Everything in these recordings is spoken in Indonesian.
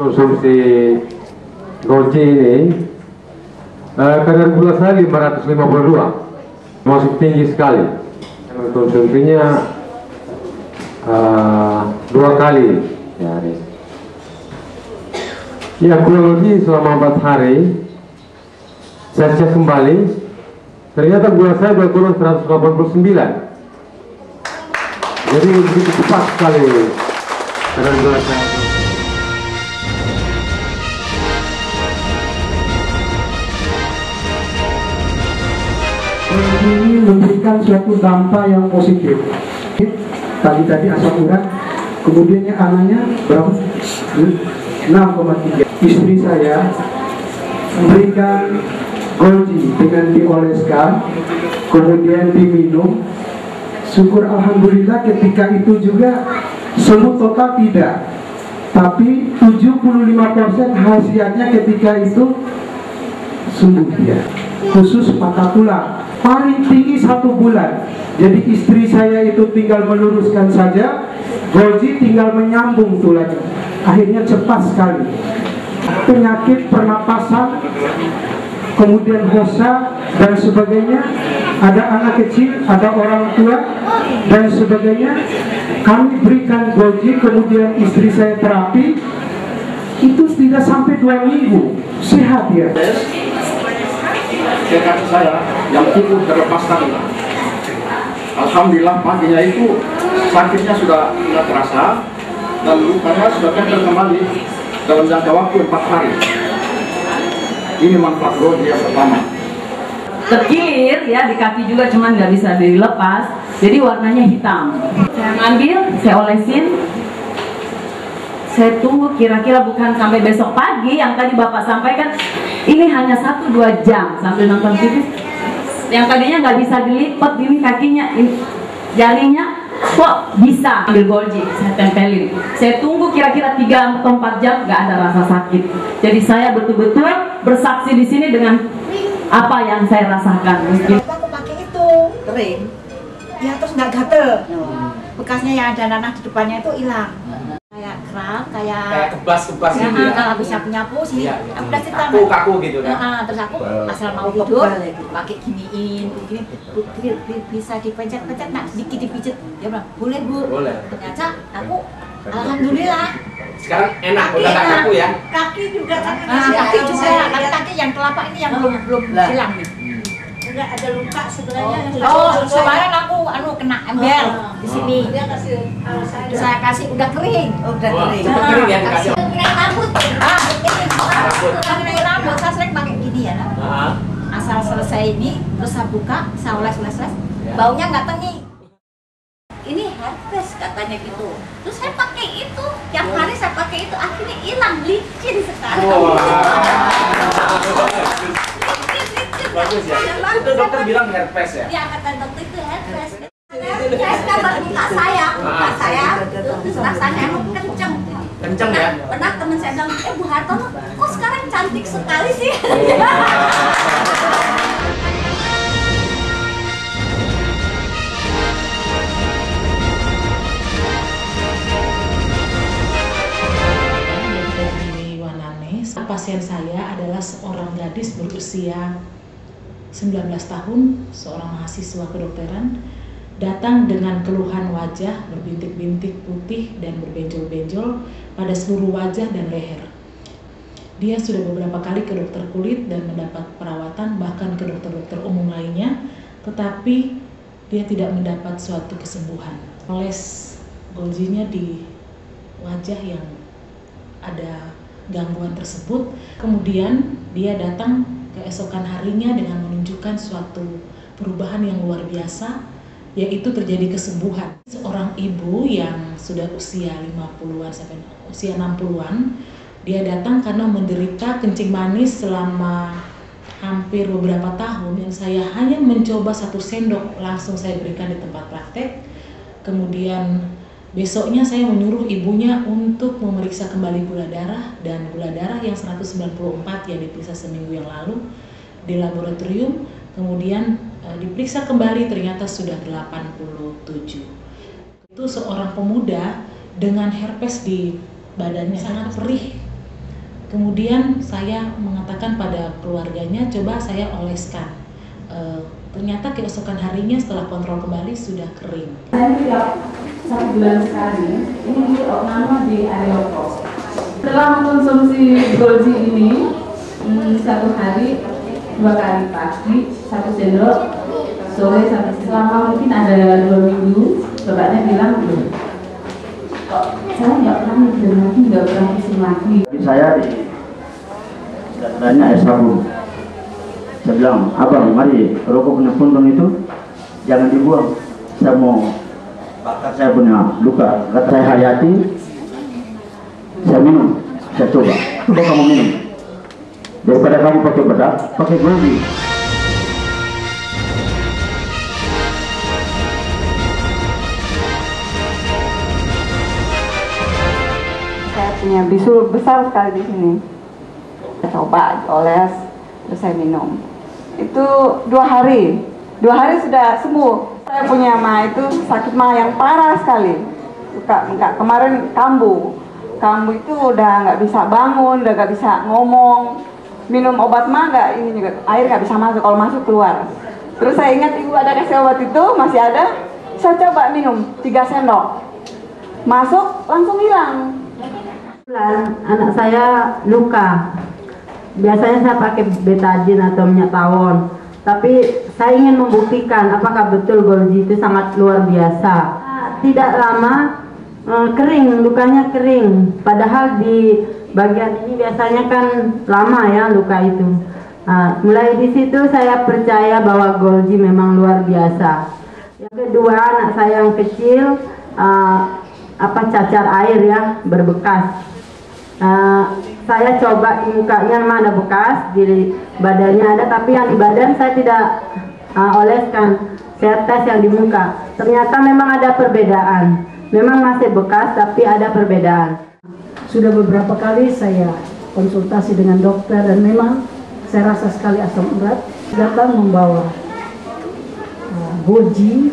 konsumsi Golgi ini kadar gula saya 552, masih tinggi sekali. Konsumsinya 2 kali sehari. Ya, kurang lebih selama 4 hari saya cek kembali, ternyata gula saya berkurang 189. Jadi begitu cepat sekali kadar gula saya. Ini memberikan suatu dampak yang positif. Tadi asam urat, kemudiannya anaknya berapa? 6,3. Istri saya memberikan Golgi dengan dioleskan, kemudian diminum. Syukur alhamdulillah ketika itu juga sembuh total tidak, tapi 75% khasiatnya ketika itu sembuh dia. Khusus patah tulang paling tinggi 1 bulan. Jadi istri saya itu tinggal meluruskan saja, Golgi tinggal menyambung tulangnya. Akhirnya cepat sekali. Penyakit pernapasan, kemudian hosa dan sebagainya, ada anak kecil, ada orang tua dan sebagainya, kami berikan Golgi, kemudian istri saya terapi, itu tidak sampai 2 minggu sehat ya. Kaki saya yang tubuh terlepaskan. Alhamdulillah paginya itu sakitnya sudah tidak terasa dan lukanya sudah kembali dalam jangka waktu 4 hari. Ini manfaat Golgi yang pertama. Terkilir ya di kaki juga, cuman nggak bisa dilepas, jadi warnanya hitam. Saya ambil, saya olesin, saya tunggu kira-kira bukan sampai besok pagi yang tadi Bapak sampaikan, ini hanya 1-2 jam sambil nonton TV. Yang tadinya nggak bisa dilipat ini kakinya, ini jarinya kok bisa. Ambil Golgi, saya tempelin. Saya tunggu kira-kira 3 atau 4 jam, nggak ada rasa sakit. Jadi saya betul-betul bersaksi di sini dengan apa yang saya rasakan. Aku pakai itu kering, ya terus nggak gatel. Bekasnya yang ada nanah di depannya itu hilang. Kayak keram, kayak kebas-kebas ya, gitu ya. kalau bisa penyapu sih, Iya, aku udah cerita. kaku gitu kan. Terus aku asal mau tidur, pakai giniin, begini, bisa dipencet-pencet, nak sedikit dipijet. Dia bilang, boleh Bu. Boleh. Ternyata aku, alhamdulillah. Sekarang enak, udah gak kaku ya. Kaki juga, kaki juga, tapi kaki yang telapak ini yang belum hilang nih. Enggak ada luka sebenarnya. Kemarin aku kena ember di sini. Saya kasih udah kering. Udah kering. Cepet kering ya dikasih. Kena rambut. Kena rambut. Saya sering pakai gini ya. Asal selesai ini terus saya buka, saya oles. Baunya nggak tengi. Ini herpes katanya gitu. Terus saya pakai itu, tiap hari saya pakai itu, akhirnya hilang, licin sekarang. Bagus ya. Itu dokter bilang herpes ya? Ya, kata dokter itu herpes. Saya baru muka saya, terus rasanya emang kenceng. Kenceng ya? Pernah teman saya bilang, Bu Hartono, kok sekarang cantik sekali sih? Pasien saya adalah seorang gadis berusia 19 tahun, seorang mahasiswa kedokteran, datang dengan keluhan wajah berbintik-bintik putih dan berbenjol-benjol pada seluruh wajah dan leher. Dia sudah beberapa kali ke dokter kulit dan mendapat perawatan, bahkan ke dokter-dokter umum lainnya, tetapi dia tidak mendapat suatu kesembuhan. Oles Golginya di wajah yang ada gangguan tersebut, kemudian dia datang keesokan harinya dengan menunjukkan suatu perubahan yang luar biasa, yaitu terjadi kesembuhan. Seorang ibu yang sudah usia 50-an sampai usia 60-an, dia datang karena menderita kencing manis selama hampir beberapa tahun, dan saya hanya mencoba 1 sendok langsung saya berikan di tempat praktek. Kemudian besoknya saya menyuruh ibunya untuk memeriksa kembali gula darah, dan gula darah yang 194 yang diperiksa seminggu yang lalu di laboratorium, kemudian diperiksa kembali ternyata sudah 87. Itu seorang pemuda dengan herpes di badannya, sangat perih Kemudian saya mengatakan pada keluarganya, coba saya oleskan. Ternyata keesokan harinya setelah kontrol kembali sudah kering. Saya tiap 1 bulan sekali, ini di nama di Areopros. Setelah mengkonsumsi Golgi ini, 1 hari 2 kali pagi, 1 sendok, sore selama mungkin ada 2 minggu, bapaknya bilang, kok saya nggak pernah minum lagi, nggak pernah pusing lagi. Saya tanya es sabun. Saya bilang, abang, mari rokok kena puntung itu jangan dibuang. Saya mau bakar, saya punya luka. Kata saya hayati, saya minum, saya coba. Coba kamu minum. Daripada kamu pakai bedak, pakai Golgi. Saya punya bisul besar sekali di sini. Saya coba oles, terus saya minum. Itu 2 hari sudah sembuh. Saya punya mah itu sakit mah yang parah sekali. Enggak, kemarin kambuh itu udah nggak bisa bangun, udah nggak bisa ngomong. Minum obat mah nggak, ini juga air nggak bisa masuk, kalau masuk keluar. Terus saya ingat ibu ada kasih obat itu, masih ada. Saya coba minum 3 sendok, masuk langsung hilang. Anak saya luka. Biasanya saya pakai betadine atau minyak tawon. Tapi saya ingin membuktikan apakah betul Golgi itu sangat luar biasa. Tidak lama kering, lukanya kering. Padahal di bagian ini biasanya kan lama ya luka itu. Mulai di situ saya percaya bahwa Golgi memang luar biasa. Yang kedua, anak saya yang kecil cacar air ya, berbekas. Saya coba di mukanya memang ada bekas, di badannya ada, tapi yang di badan saya tidak oleskan. Saya tes yang di muka, ternyata memang ada perbedaan. Memang masih bekas, tapi ada perbedaan. Sudah beberapa kali saya konsultasi dengan dokter dan memang saya rasa sekali asam urat. Datang membawa Golgi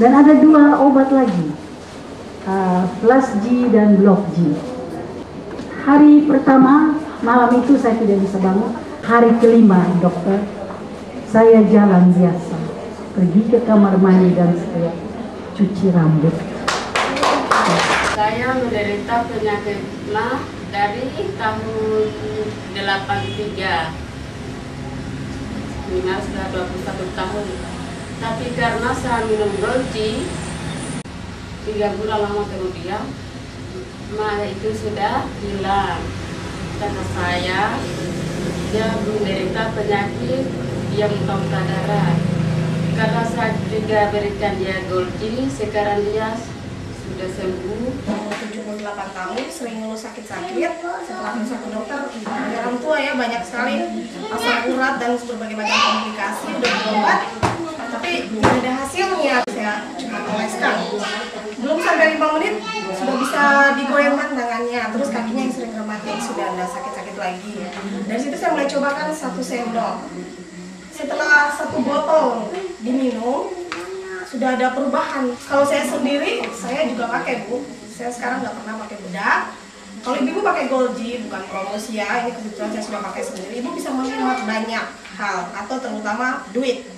dan ada 2 obat lagi, Plus G dan Block G. Hari pertama malam itu saya tidak bisa bangun. Hari kelima dokter, saya jalan biasa, pergi ke kamar mandi dan saya cuci rambut. Saya menderita penyakit mah dari tahun 83, minimal sudah 21 tahun. Tapi karena saya minum Golgi 3 bulan lama kemudian, mah itu sudah hilang. Karena saya dia menderita penyakit yang muntah darah. Karena saya juga berikan dia Golgi, sekarang dia sudah sembuh. 78 tahun, sering ngeluh sakit-sakit. Setelah masuk ke dokter, orang tua ya banyak sekali asam urat dan berbagai macam komplikasi, udah berobat, tapi tidak ada hasilnya. Saya cuma oleskan. Belum sampai 5 menit sudah bisa digoyangkan tangannya, terus kakinya yang sering rematik sudah tidak sakit-sakit lagi. Dari situ saya mulai cobakan 1 sendok. Setelah 1 botol diminum, sudah ada perubahan. Kalau saya sendiri, saya juga pakai Bu. Saya sekarang nggak pernah pakai bedak. Kalau ibu pakai Golgi, bukan promosi ya, ini kebetulan saya sudah pakai sendiri. Ibu bisa menghemat banyak hal, atau terutama duit.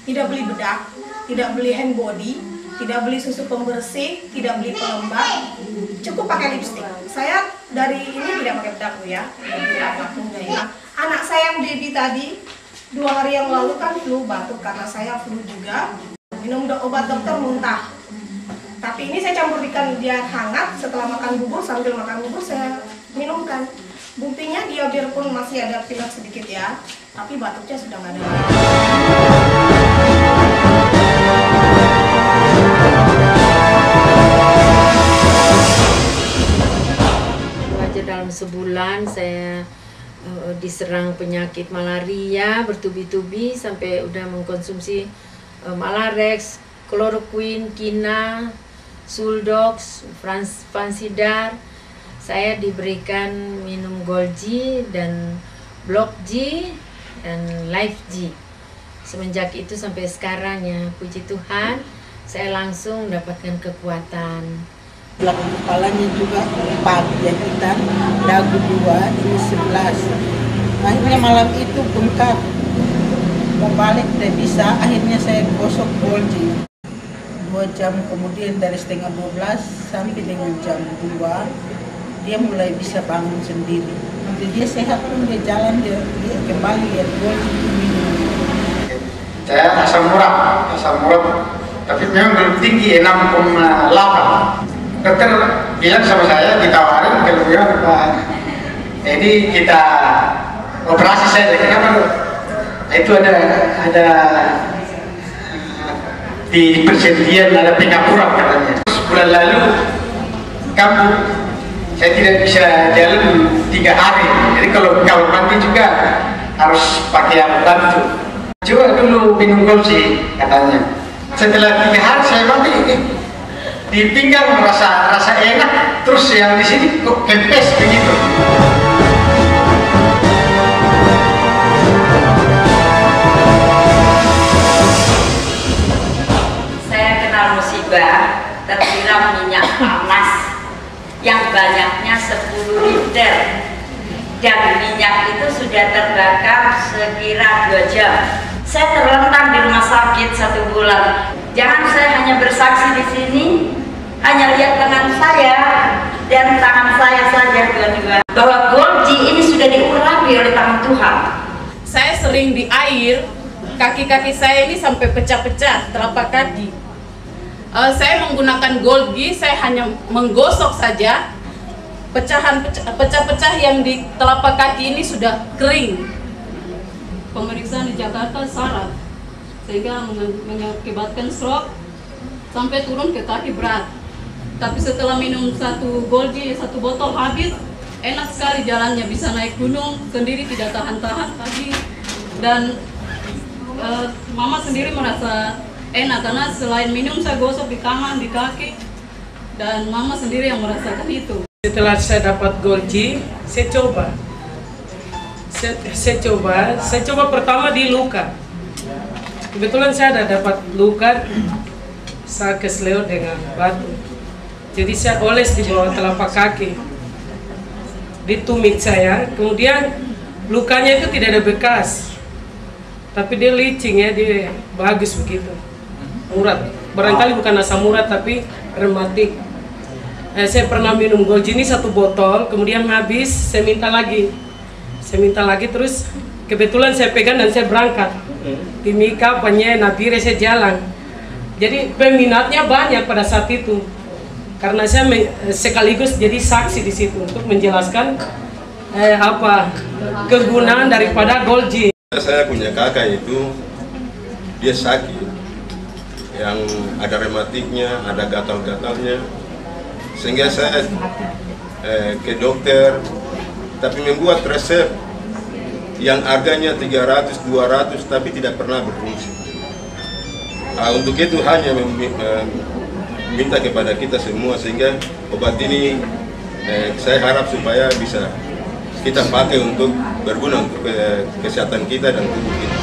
Tidak beli bedak, tidak beli hand body, tidak beli susu pembersih, tidak beli pelembab, cukup pakai lipstik. Saya dari ini tidak pakai bedak Bu ya, anak saya yang baby tadi 2 hari yang lalu kan flu, batuk karena saya flu juga, minum obat dokter muntah. Tapi ini saya campurkan dia hangat, setelah makan bubur, sambil makan bubur saya minumkan. Buktinya dia biarpun masih ada pilek sedikit ya, tapi batuknya sudah nggak ada lagi. Dalam sebulan saya diserang penyakit malaria bertubi-tubi sampai udah mengkonsumsi Malarex, Chloroquine, Kina, Suldox, Fansidar. Saya diberikan minum Golgi dan Block G dan Life G. Semenjak itu sampai sekarang ya, puji Tuhan, saya langsung mendapatkan kekuatan. Belakang kepalanya juga 4 jahitan, dagu 2, ini 11. Akhirnya malam itu bengkak, mau balik tidak bisa, akhirnya saya gosok Golgi. 2 jam kemudian dari setengah 12 sampai dengan jam 2, dia mulai bisa bangun sendiri. Nanti dia sehat pun, dia jalan, dia kembali lihat Golgi minum. Saya asam urat, tapi memang belum tinggi 6,8. Dokter bilang sama saya, ditawarin kalau bilang jadi kita operasi saya. Kenapa dok? Itu ada di persendian ada pengapuran katanya. Bulan lalu kambuh, saya tidak bisa jalan 3 hari. Jadi kalau mandi juga harus pakai alat bantu. Coba dulu minum Golgi katanya. Setelah 3 hari saya mandi, di pinggang rasa enak, terus yang di sini kok kempes begitu. Saya kenal musibah tersiram minyak panas yang banyaknya 10 liter dan minyak itu sudah terbakar sekira 2 jam. Saya terlentang di rumah sakit 1 bulan. Jangan saya hanya bersaksi di sini, hanya lihat tangan saya dan tangan saya saja dua-dua, bahwa Golgi ini sudah diurapi oleh tangan Tuhan. Saya sering di air, kaki-kaki saya ini sampai pecah-pecah, telapak kaki. Saya menggunakan Golgi, saya hanya menggosok saja, pecah-pecah yang di telapak kaki ini sudah kering. Pemeriksaan di Jakarta syarat, sehingga mengakibatkan stroke sampai turun ke kaki berat. Tapi setelah minum 1 Golgi, 1 botol habis, enak sekali jalannya, bisa naik gunung sendiri, tidak tahan-tahan lagi. Dan mama sendiri merasa enak karena selain minum saya gosok di tangan, di kaki, dan mama sendiri yang merasakan itu. Setelah saya dapat Golgi, saya coba pertama di luka. Kebetulan saya ada dapat luka, saya kesleo dengan batu. Jadi saya oles di bawah telapak kaki, di tumit saya. Kemudian lukanya itu tidak ada bekas, tapi dia licin ya, dia bagus begitu. Urat, barangkali bukan asam urat tapi rematik. Saya pernah minum Golgi ini 1 botol, kemudian habis, saya minta lagi, terus kebetulan saya pegang dan saya berangkat. Timika, Panye, Nabire, saya jalan. Jadi peminatnya banyak pada saat itu. Karena saya sekaligus jadi saksi di situ untuk menjelaskan apa kegunaan daripada Golgi. Saya punya kakak itu, dia sakit, yang ada rematiknya, ada gatal-gatalnya, sehingga saya ke dokter, tapi membuat resep yang harganya 300-200 tapi tidak pernah berfungsi. Untuk itu hanya minta kepada kita semua, sehingga obat ini saya harap supaya bisa kita pakai untuk berguna untuk kesehatan kita dan tubuh kita.